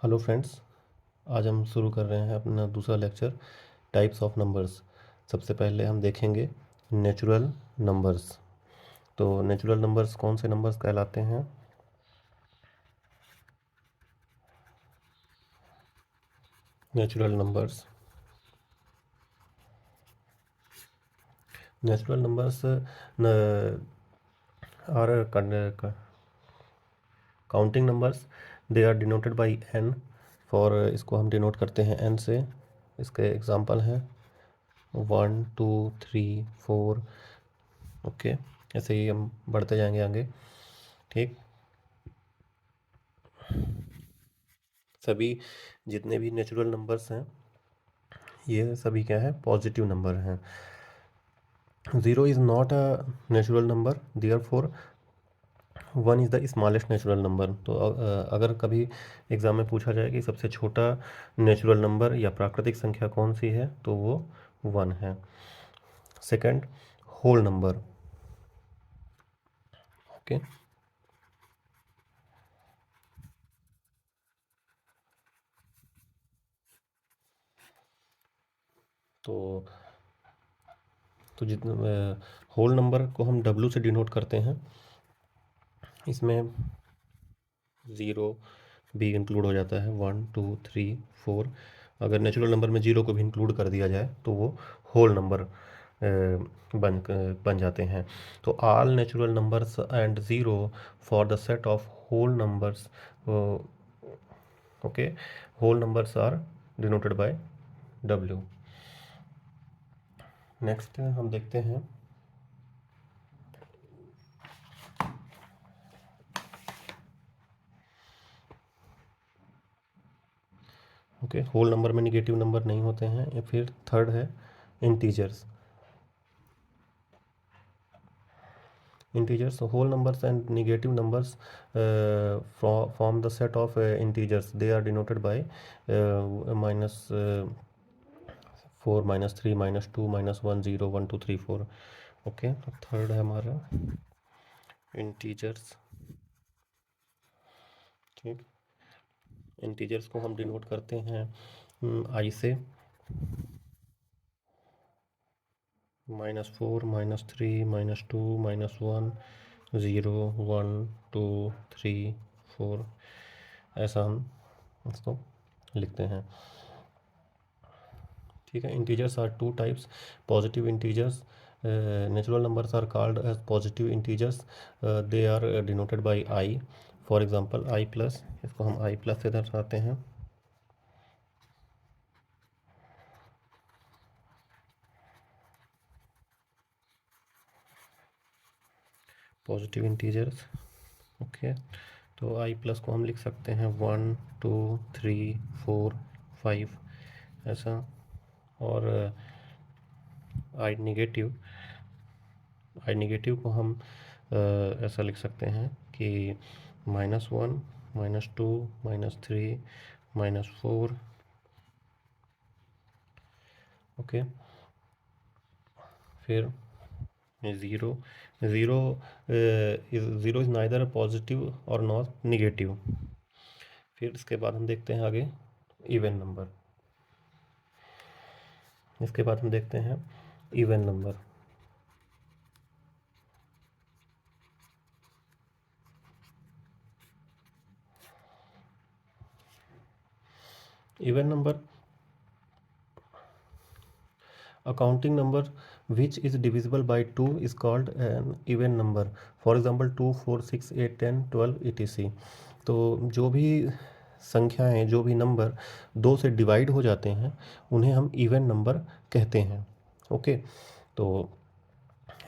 Hello friends. आज हम शुरू कर रहे हैं अपना दूसरा लेक्चर, टाइप्स ऑफ नंबर्स। सबसे पहले हम देखेंगे नेचुरल नंबर्स। तो नेचुरल नंबर्स कौन से नंबर्स कहलाते हैं? Natural numbers are counting numbers. They are denoted by N. For इसको हम डिनोट करते हैं एन से। इसके एग्जांपल हैं 1 2 3 4। ओके, ऐसे ही हम बढ़ते जाएंगे आगे। ठीक, सभी जितने भी नेचुरल नंबर्स हैं ये सभी क्या है? पॉजिटिव नंबर हैं। Zero is not a natural number, therefore one is the smallest natural number. तो अगर कभी एग्ज़ाम में पूछा जाए कि सबसे छोटा नेचुरल नंबर या प्राकृतिक संख्या कौन सी है, तो वो वन है। Second, whole number. ओके, तो जितने होल नंबर को हम डब्लू से डिनोट करते हैं। इसमें ज़ीरो भी इंक्लूड हो जाता है, 1 2 3 4। अगर नेचुरल नंबर में ज़ीरो को भी इंक्लूड कर दिया जाए तो वो होल नंबर बन जाते हैं। तो all natural numbers and zero for the set of whole numbers. Okay, whole numbers are denoted by W. Next हम देखते हैं ओके, होल नंबर में निगेटिव नंबर नहीं होते हैं। या फिर थर्ड है integers. integers, so whole numbers and negative numbers form the set of integers. They are denoted by minus 4 -3 -2 -1 0 1 2 3 4। Okay, तो थर्ड है हमारा इंटीजर्स। ठीक, इंटीजर्स को हम डिनोट करते हैं आई से। -4 -3 -2 -1 0 1 2 3 4। ऐसा हम इसको लिखते हैं। ठीक है, integers are two types. Positive integers, natural numbers are called as positive integers. They are denoted by I. For example I plus, इसको हम आई प्लस से दर्शाते हैं। Positive integers. ओके, तो आई प्लस को हम लिख सकते हैं 1 2 3 4 5 ऐसा। और आई निगेटिव को हम ऐसा लिख सकते हैं कि -1 -2 -3 -4। ओके, फिर zero. Zero zero is neither positive और नॉट निगेटिव। फिर इसके बाद हम देखते हैं आगे इवन नंबर। इसके बाद हम देखते हैं even number. Even number, a counting number which is divisible by 2 is called an even number. For example 2 4 6 8 10 12 etc. तो जो भी संख्याएं, जो भी नंबर दो से डिवाइड हो जाते हैं उन्हें हम इवन नंबर कहते हैं। ओके, तो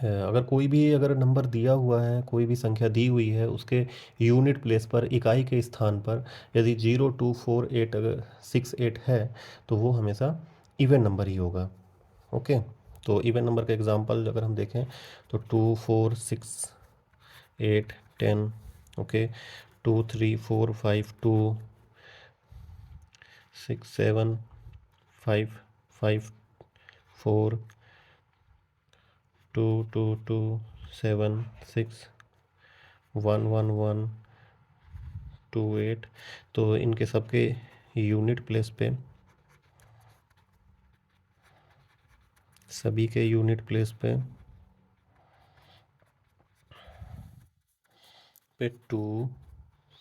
अगर कोई भी अगर नंबर दिया हुआ है, कोई भी संख्या दी हुई है, उसके यूनिट प्लेस पर, इकाई के स्थान पर यदि 0 2 4 8 अगर 6 8 है तो वो हमेशा इवन नंबर ही होगा। ओके, तो इवन नंबर का एग्जांपल अगर हम देखें तो 2 4 6 8 10। ओके, 2 3 4 5 2 6 7 5 5 4 2 2 2 7 6 1 1 1 28, तो इनके सबके यूनिट प्लेस पे, सभी के यूनिट प्लेस पे 2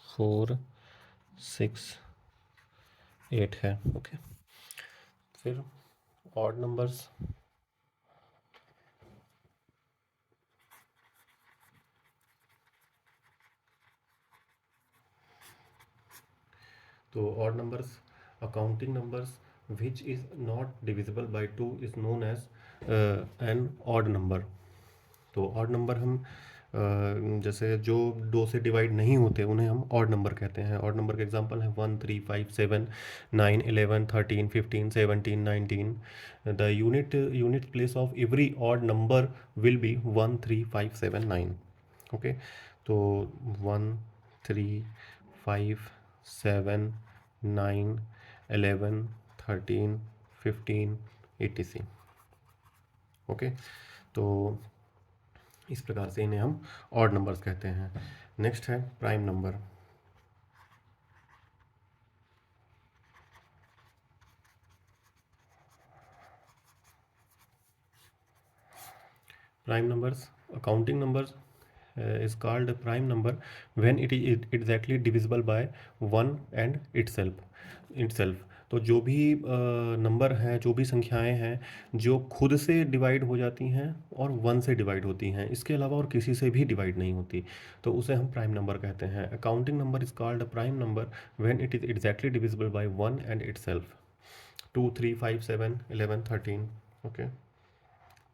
4 6 8 है। ओके, फिर ऑड नंबर्स। तो odd numbers, accounting numbers which is not divisible by 2 is known as an odd number. तो ऑड नंबर हम जैसे जो 2 से डिवाइड नहीं होते उन्हें हम ऑड नंबर कहते हैं। ऑड नंबर के एग्जांपल हैं 1 3 5 7 9 11 13 15 17 19। The unit place of every odd number will be 1 3 5 7 9। Okay, तो 1 3 5 7 9 11 13 15 etc। ओके, तो इस प्रकार से इन्हें हम ऑड नंबर्स कहते हैं। नेक्स्ट है prime number. Prime numbers, accounting numbers is called a prime number when it is exactly divisible by 1 and itself। तो जो भी नंबर हैं, जो भी संख्याएं हैं जो खुद से डिवाइड हो जाती हैं और 1 से डिवाइड होती हैं, इसके अलावा और किसी से भी डिवाइड नहीं होती, तो उसे हम प्राइम नंबर कहते हैं। Accounting number is called a prime number when it is exactly divisible by 1 and itself. 2 3 5 7 11 13। Okay,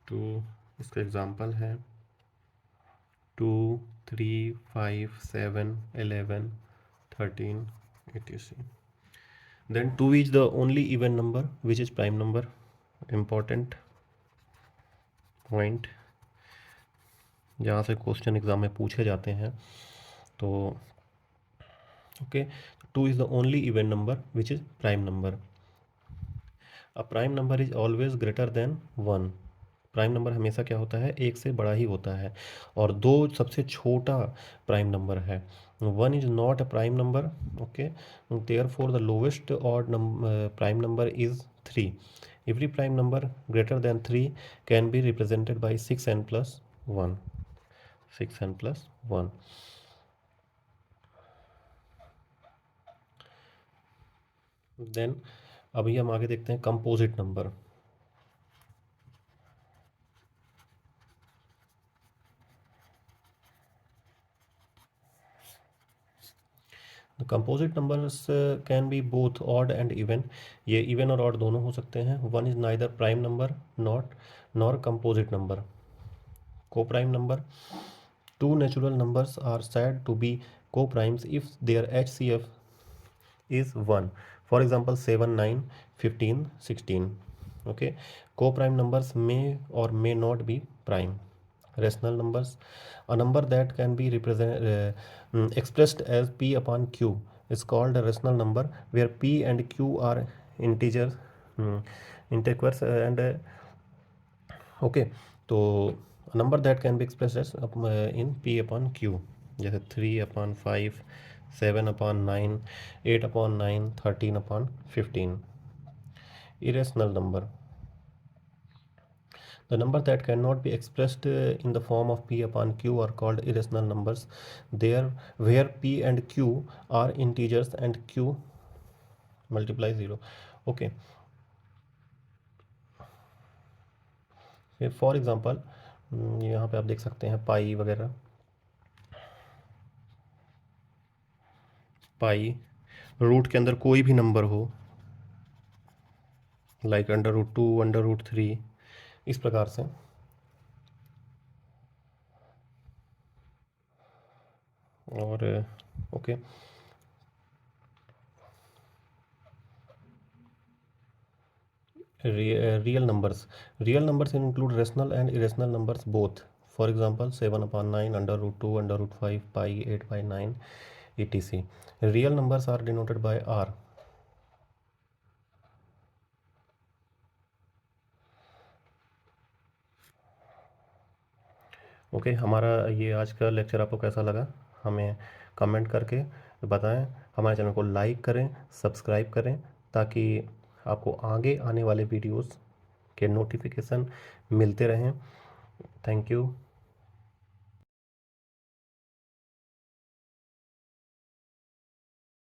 तो इसका एग्जांपल है 2 3 5 7 11 13 etc। then 2 is the only even number which is prime number। important point, जहाँ से question exam में पूछे जाते हैं। तो okay, 2 is the only even number which is prime number। A prime number is always greater than 1। Prime number हमेशा क्या होता है, एक से बड़ा ही होता है, और 2 सबसे छोटा प्राइम नंबर है। 1 is not a prime number. Okay, there for the lowest odd prime number is 3। Every prime number greater than 3 can be represented by 6n+1। 6n+1। Then अभी हम आगे देखते हैं composite number. Composite numbers can be both odd and even. ये even और odd दोनों हो सकते हैं। 1 is neither prime number not nor composite number. को prime number, 2 natural numbers are said to be co-primes if their HCF is 1। for example 7 9 15 16। okay, co-prime numbers may or may not be prime। rational numbers, a number that can be expressed as p upon q is called a rational number where p and q are integers, integers and okay, तो number that can be express as in P upon Q, जैसे 3/5 7/9 8/9 13/15। Irrational number, the number that cannot be expressed in the form of p upon q are called irrational numbers there where p and q are integers and q multiply 0। Okay, for example यहाँ पे आप देख सकते हैं पाई वगैरह। Pi root के अंदर कोई भी नंबर हो, लाइक √2 √3, इस प्रकार से। और okay, real numbers include rational and irrational numbers both. For example 7/9 √2 √5 pi 8/9 etc। Real numbers are denoted by R. Okay, हमारा ये आज का लेक्चर आपको कैसा लगा, हमें कमेंट करके बताएं। हमारे चैनल को लाइक करें, सब्सक्राइब करें, ताकि आपको आगे आने वाले वीडियोस के नोटिफिकेशन मिलते रहें। Thank you.